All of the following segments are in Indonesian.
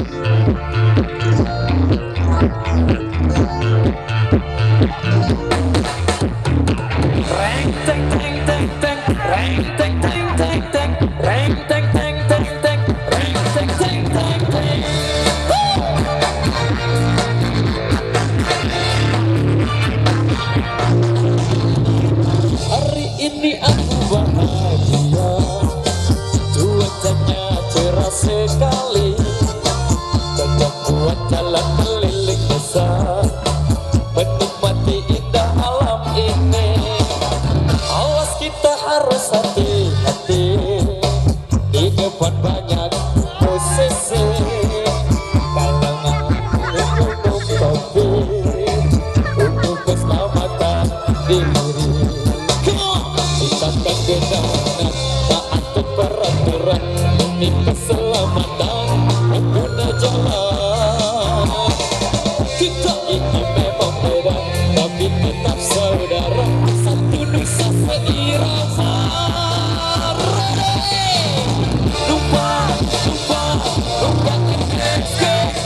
Hari ini aku bahagia, cuacanya cerah sekali, banyak buat jalan keliling desa, menikmati indah alam ini. Awas kita harus hati-hati, di depan banyak posisi, kadang minum kopi untuk keselamatan diri. Takkan genangan, taat peraturan demi keselamatan pengguna jalan. Kita ini memang beda, tapi tetap saudara, satu nusa seirama. Lupa, lupa, lupa escape.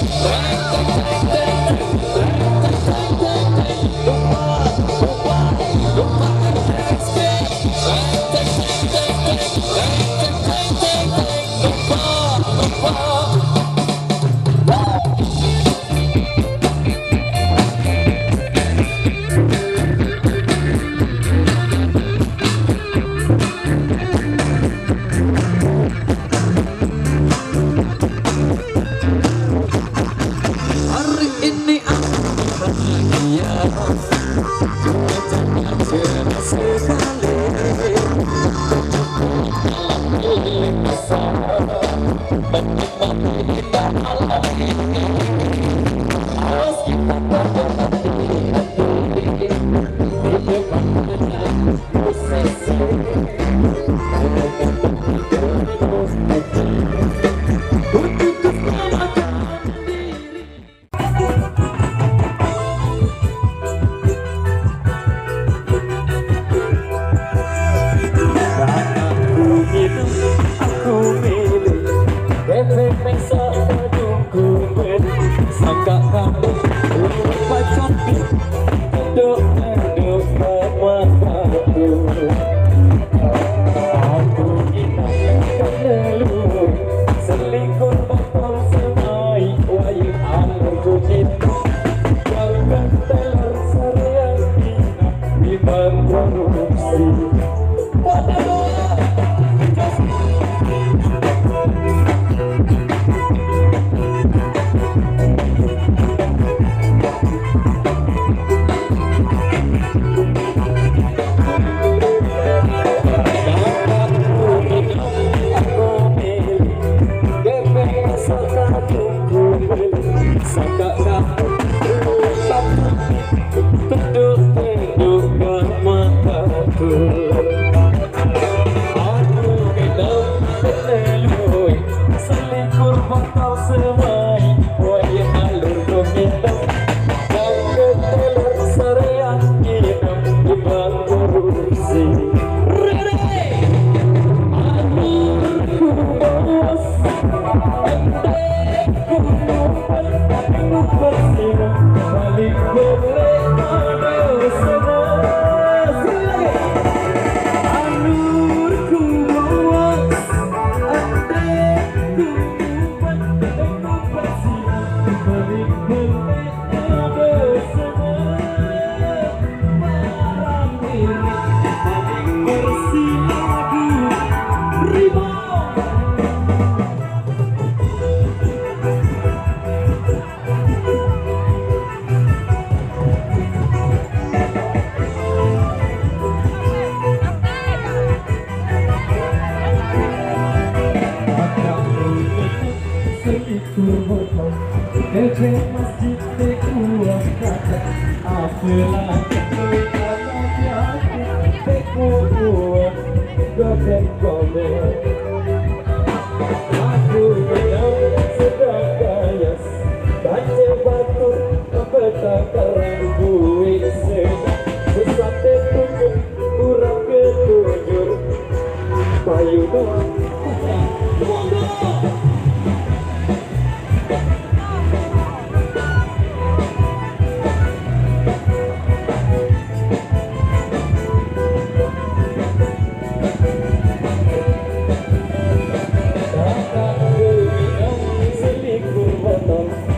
Hari ini aku bahagia, cuacanya cerah sekali, alam keliling desa, menikmati indah alam ini. Awas kita berhati-hati, di depan banyak posisi, untuk keselamatan diri. Aku hidup, aku milih, efek sakadungku beri, sangka kamu lupa cantik, duduk mataku. Aku hidup kenelu, selingkuh bakal semai, wayang alurku cinta, jangan teler serian kita di korupsi. Payu doang, nonton